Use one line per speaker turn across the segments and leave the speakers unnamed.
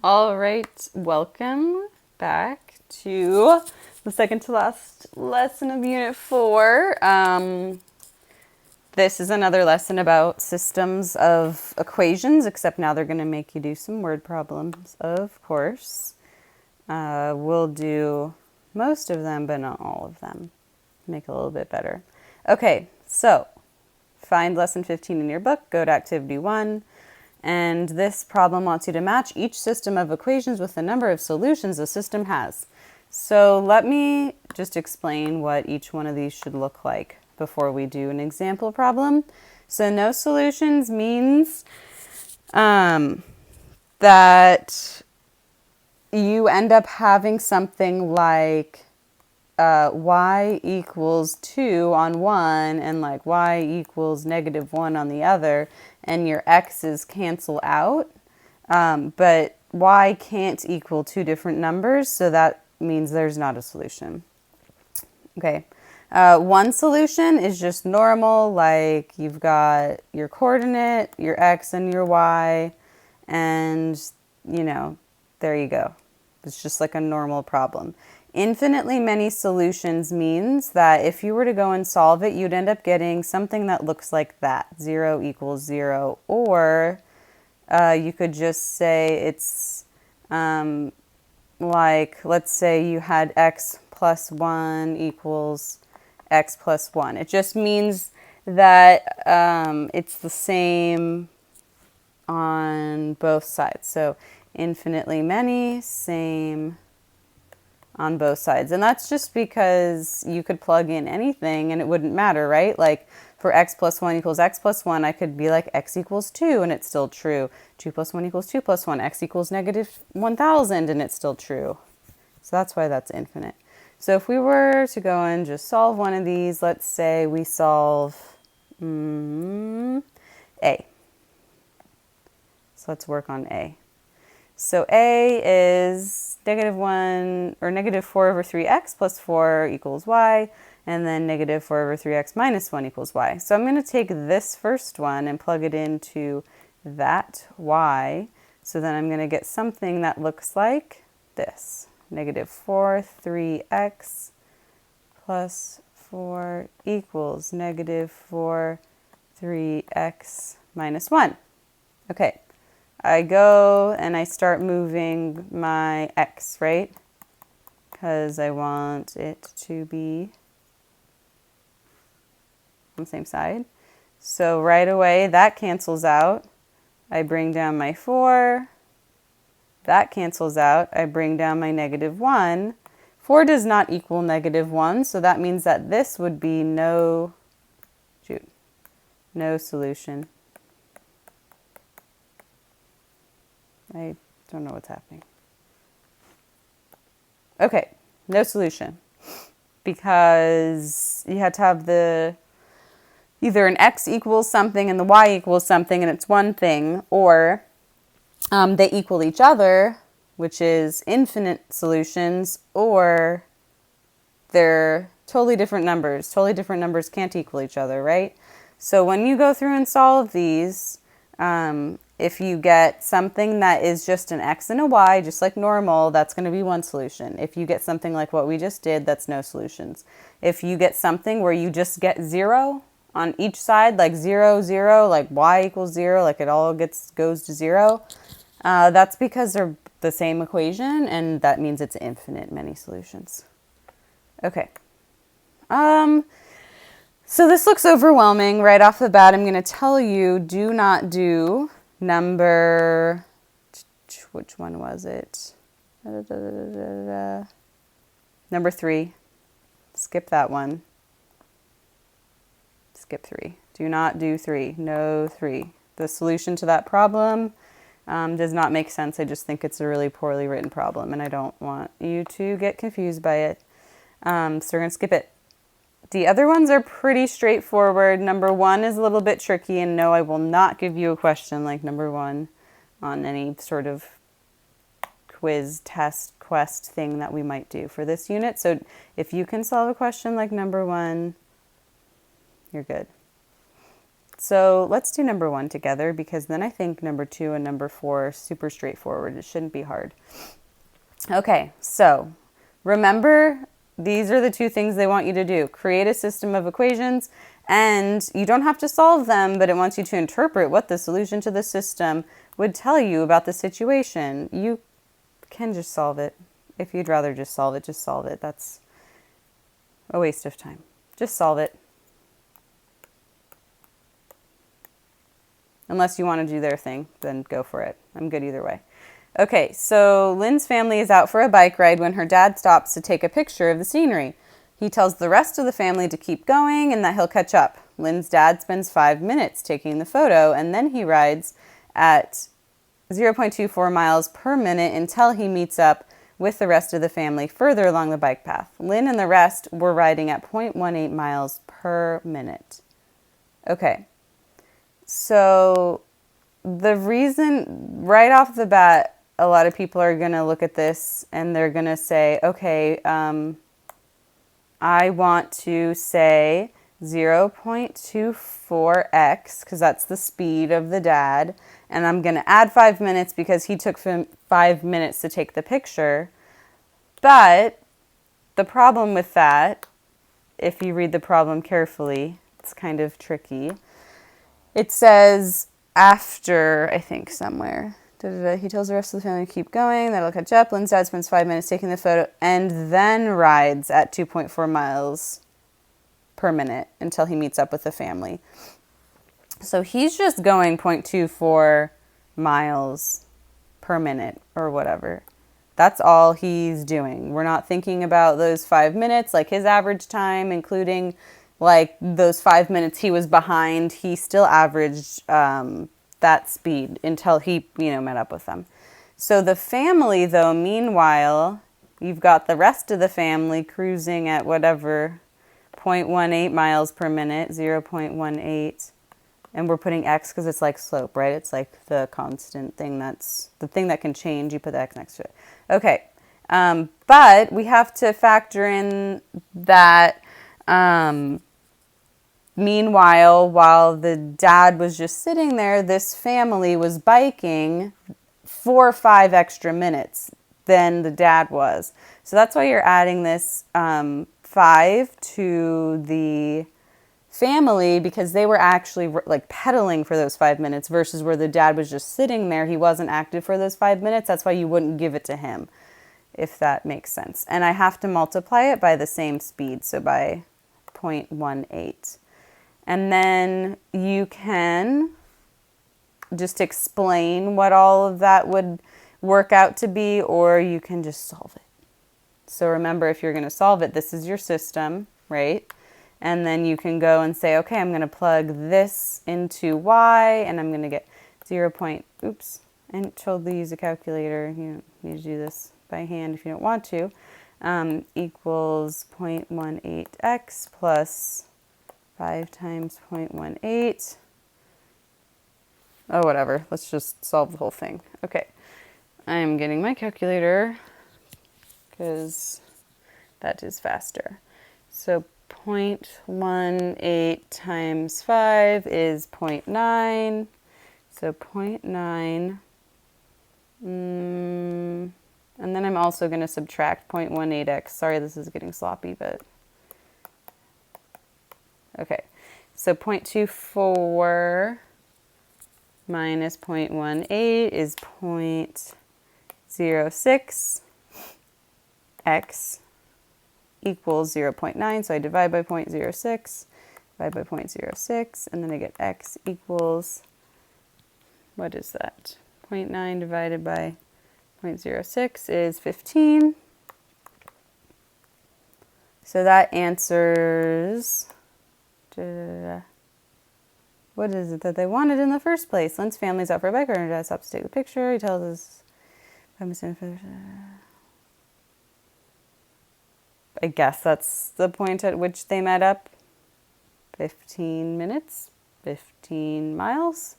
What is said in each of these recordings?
All right, welcome back to the second to last lesson of Unit 4. This is another lesson about systems of equations, except now they're going to make you do some word problems, of course. We'll do most of them, but not all of them. Make it a little bit better. Okay, so find lesson 15 in your book, go to activity 1. And this problem wants you to match each system of equations with the number of solutions the system has. So let me just explain what each one of these should look like before we do an example problem. So no solutions means that you end up having something like y equals 2 on one and like y equals -1 on the other, and your x's cancel out, but y can't equal two different numbers, so that means there's not a solution. Okay, one solution is just normal, like you've got your coordinate, your x and your y, and there you go. It's just like a normal problem. Infinitely many solutions means that if you were to go and solve it, you'd end up getting something that looks like that, 0 equals 0. Or you could just say it's like, let's say you had x plus 1 equals x plus 1. It just means that it's the same on both sides. So infinitely many, same on both sides. And that's just because you could plug in anything and it wouldn't matter, right? Like for x plus 1 equals x plus 1, I could be like x equals 2 and it's still true. 2 plus 1 equals 2 plus 1. X equals -1000 and it's still true. So that's why that's infinite. So if we were to go and just solve one of these, let's say we solve A. So let's work on A. So A is -1 or -4/3x plus 4 equals y, and then -4/3x minus 1 equals y. So I'm going to take this first one and plug it into that y. So then I'm going to get something that looks like this. -4/3x plus 4 equals -4/3x minus 1. Okay. I go and I start moving my x, right? Because I want it to be on the same side. So right away, that cancels out. I bring down my 4. That cancels out. I bring down my -1. 4 does not equal -1, so that means that this would be no solution. I don't know what's happening. Okay, no solution. Because you had to have either an x equals something and the y equals something and it's one thing, or they equal each other, which is infinite solutions, or they're totally different numbers. Totally different numbers can't equal each other, right? So when you go through and solve these, if you get something that is just an x and a y, just like normal, that's going to be one solution. If you get something like what we just did, that's no solutions. If you get something where you just get 0 on each side, like 0, 0, like y equals 0, like it all goes to 0, that's because they're the same equation, and that means it's infinite many solutions. Okay. So this looks overwhelming. Right off the bat, I'm going to tell you, do not do number, which one was it? Number 3. Skip that one. Skip 3. Do not do 3. No 3. The solution to that problem does not make sense. I just think it's a really poorly written problem, and I don't want you to get confused by it. So we're going to skip it. The other ones are pretty straightforward. Number 1 is a little bit tricky, and no, I will not give you a question like number 1 on any sort of quiz, test, quest thing that we might do for this unit. So if you can solve a question like number 1, you're good. So let's do number 1 together, because then I think number 2 and number 4 are super straightforward. It shouldn't be hard. Okay, so remember, these are the 2 things they want you to do. Create a system of equations, and you don't have to solve them, but it wants you to interpret what the solution to the system would tell you about the situation. You can just solve it. If you'd rather just solve it, just solve it. That's a waste of time. Just solve it. Unless you want to do their thing, then go for it. I'm good either way. Okay, so Lynn's family is out for a bike ride when her dad stops to take a picture of the scenery. He tells the rest of the family to keep going and that he'll catch up. Lynn's dad spends 5 minutes taking the photo, and then he rides at 0.24 miles per minute until he meets up with the rest of the family further along the bike path. Lynn and the rest were riding at 0.18 miles per minute. Okay. So the reason, right off the bat, a lot of people are going to look at this and they're going to say, okay, I want to say 0.24x, because that's the speed of the dad, and I'm going to add 5 minutes because he took 5 minutes to take the picture. But the problem with that, if you read the problem carefully, it's kind of tricky. It says after, I think somewhere, he tells the rest of the family to keep going, that'll catch up. Lynn's dad spends 5 minutes taking the photo and then rides at 2.4 miles per minute until he meets up with the family. So he's just going 0.24 miles per minute or whatever. That's all he's doing. We're not thinking about those 5 minutes, like his average time, including like those 5 minutes he was behind. He still averaged that speed until he, met up with them. So the family, though, meanwhile, you've got the rest of the family cruising at whatever, 0.18 miles per minute, 0.18. And we're putting x because it's like slope, right? It's like the constant thing that's the thing that can change. You put the x next to it. Okay. But we have to factor in that meanwhile, while the dad was just sitting there, this family was biking 4 or 5 extra minutes than the dad was. So that's why you're adding this 5 to the family, because they were actually like pedaling for those 5 minutes versus where the dad was just sitting there. He wasn't active for those 5 minutes. That's why you wouldn't give it to him, if that makes sense. And I have to multiply it by the same speed, so by 0.18. And then you can just explain what all of that would work out to be, or you can just solve it. So remember, if you're going to solve it, this is your system, right? And then you can go and say, okay, I'm going to plug this into y, and I'm going to get 0. Oops, and totally use a calculator. You don't need to do this by hand if you don't want to. Equals 0.18x plus 5 times 0.18. Oh, whatever. Let's just solve the whole thing. Okay. I'm getting my calculator because that is faster. So 0.18 times 5 is 0.9. So 0.9. And then I'm also going to subtract 0.18x. Sorry, this is getting sloppy, but... Okay. So 0.24 minus 0.18 is 0.06. X equals 0.9, so I divide by 0.06, divide by 0.06, and then I get x equals, what is that? 0.9 divided by 0.06 is 15. So that answers, what is it that they wanted in the first place? Lynn's family's out for a bike ride, her dad stops to take the picture, he tells us, I guess that's the point at which they met up. 15 minutes, 15 miles.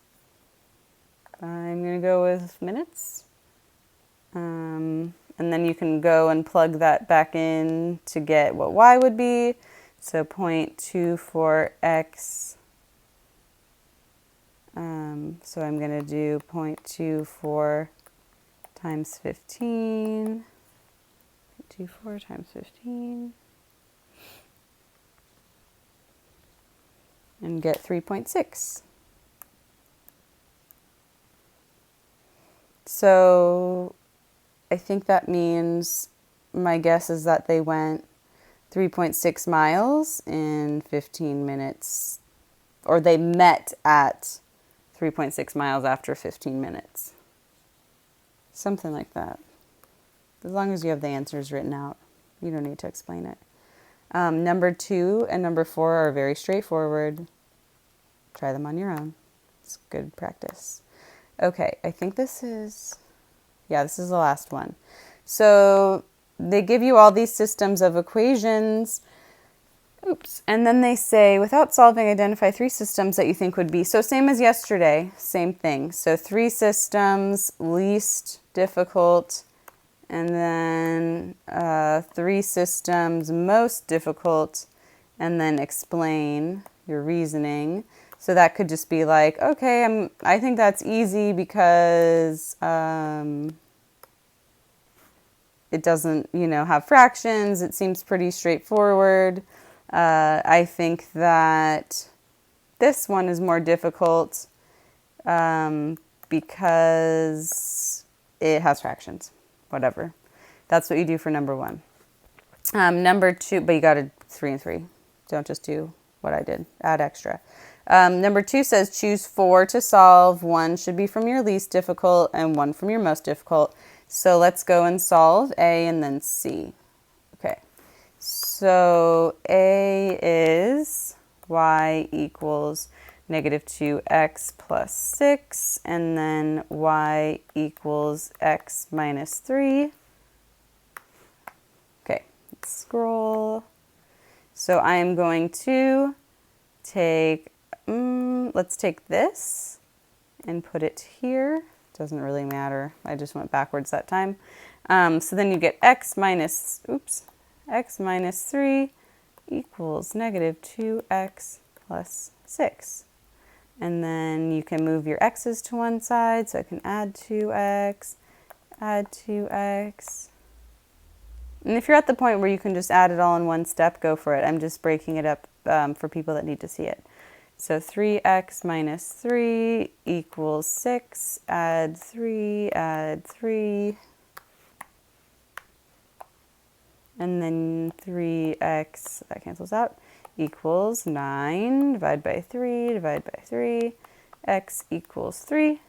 I'm going to go with minutes. And then you can go and plug that back in to get what y would be. So 0.24x So I'm going to do 0.24 times 15, 0.24 times 15, and get 3.6. So I think that means, my guess is that they went 3.6 miles in 15 minutes, or they met at 3.6 miles after 15 minutes. Something like that. As long as you have the answers written out, you don't need to explain it. Number 2 and number 4 are very straightforward. Try them on your own. It's good practice. Okay, I think this is the last one. So they give you all these systems of equations. And then they say, without solving, identify 3 systems that you think would be. So same as yesterday, same thing. So 3 systems, least difficult, and then 3 systems, most difficult, and then explain your reasoning. So that could just be like, okay, I think that's easy because it doesn't, have fractions. It seems pretty straightforward. I think that this one is more difficult because it has fractions. Whatever. That's what you do for number 1. Number 2, but you got to 3 and 3. Don't just do what I did. Add extra. Number 2 says choose 4 to solve. 1 should be from your least difficult and 1 from your most difficult. So let's go and solve A and then C. Okay. So A is y equals negative 2x plus 6, and then y equals x minus 3. Okay, let's scroll. So I am going to take, let's take this and put it here. Doesn't really matter. I just went backwards that time. So then you get x minus 3 equals negative 2x plus 6. And then you can move your x's to one side, so I can add 2x, add 2x. And if you're at the point where you can just add it all in one step, go for it. I'm just breaking it up for people that need to see it. So 3x minus 3 equals 6, add 3, and then 3x, that cancels out, equals 9, divide by 3, x equals 3.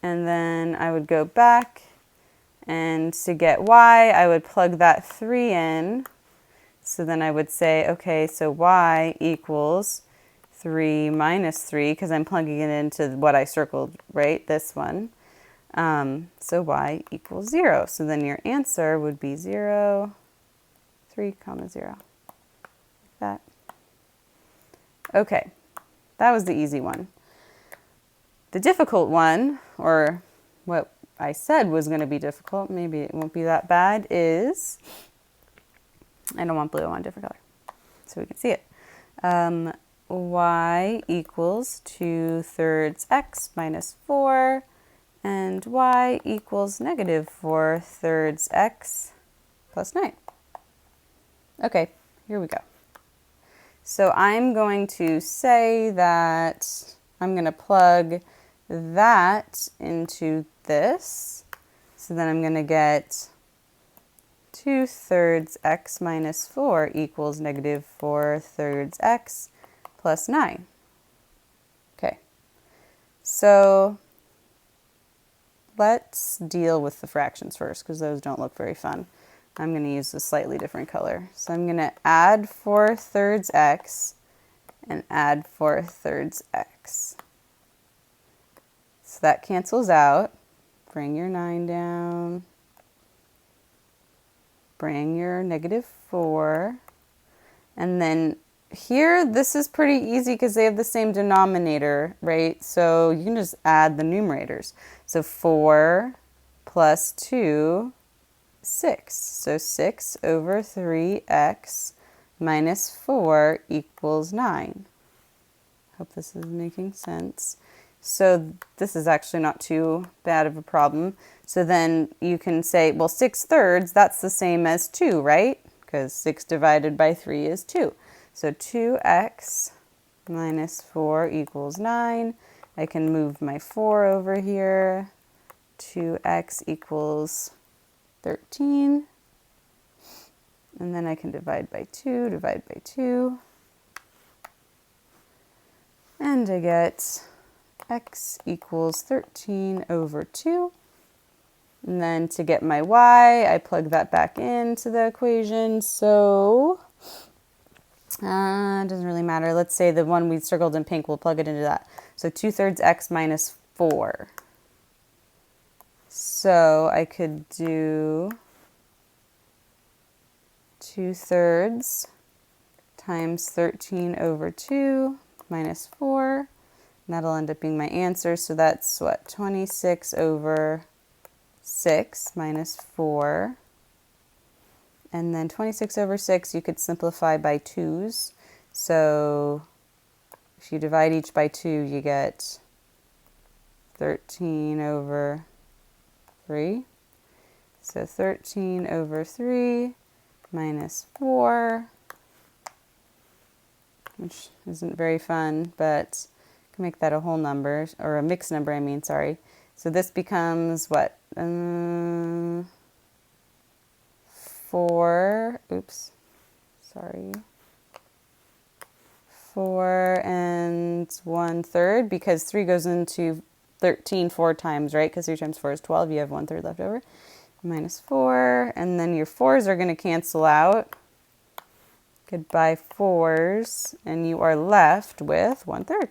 And then I would go back, and to get y, I would plug that 3 in. So then I would say, okay, so y equals 3 minus 3, because I'm plugging it into what I circled, right? This one. So y equals 0. So then your answer would be 0, 3, 0. Like that. Okay, that was the easy one. The difficult one, or what I said was going to be difficult, maybe it won't be that bad, is, I don't want blue, I want a different color, so we can see it. Y equals 2/3 x minus 4, and y equals negative 4/3 x plus 9. Okay, here we go. So I'm going to say that I'm going to plug that into this. So then I'm going to get 2/3 x minus 4 equals negative 4/3 x plus 9. Okay, so let's deal with the fractions first, because those don't look very fun. I'm going to use a slightly different color. So I'm going to add 4/3 x and add 4/3 x. So that cancels out. Bring your 9 down. Bring your negative 4. And then here, this is pretty easy because they have the same denominator, right? So you can just add the numerators. So 4 plus 2, 6. So 6/3x minus 4 equals 9. Hope this is making sense. So this is actually not too bad of a problem. So then you can say, well, 6/3, that's the same as 2, right? Because 6 divided by 3 is 2. So 2x minus 4 equals 9. I can move my 4 over here. 2x equals 13. And then I can divide by 2, divide by 2. And I get x equals 13 over 2. And then to get my y, I plug that back into the equation. So it doesn't really matter. Let's say the one we circled in pink, we'll plug it into that. So 2/3 x minus 4. So I could do 2/3 times 13 over 2 minus 4. And that'll end up being my answer. So that's what? 26 over 6 minus 4. And then 26 over 6 you could simplify by 2's. So if you divide each by 2, you get 13 over 3. So 13 over 3 minus 4, which isn't very fun, but I can make that a whole number, or a mixed number, I mean, sorry. So this becomes what? 4, oops, sorry. 4 and 1/3, because 3 goes into 13 4 times, right? Because 3 times 4 is 12, you have 1/3 left over. Minus 4, and then your 4's are going to cancel out. Goodbye 4's, and you are left with 1/3.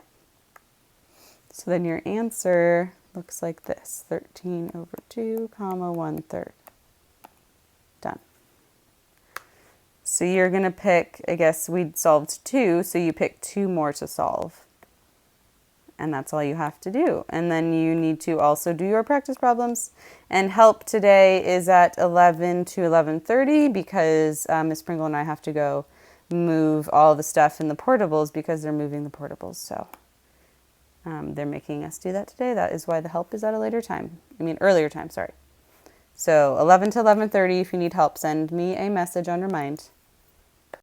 So then your answer looks like this, 13 over 2, comma 1/3. Done. So you're going to pick, I guess we'd solved 2, so you pick 2 more to solve. And that's all you have to do. And then you need to also do your practice problems. And help today is at 11 to 11:30 because Ms. Pringle and I have to go move all the stuff in the portables because they're moving the portables. So they're making us do that today. That is why the help is at a later time. Earlier time, sorry. So 11 to 11:30, if you need help, send me a message on Remind.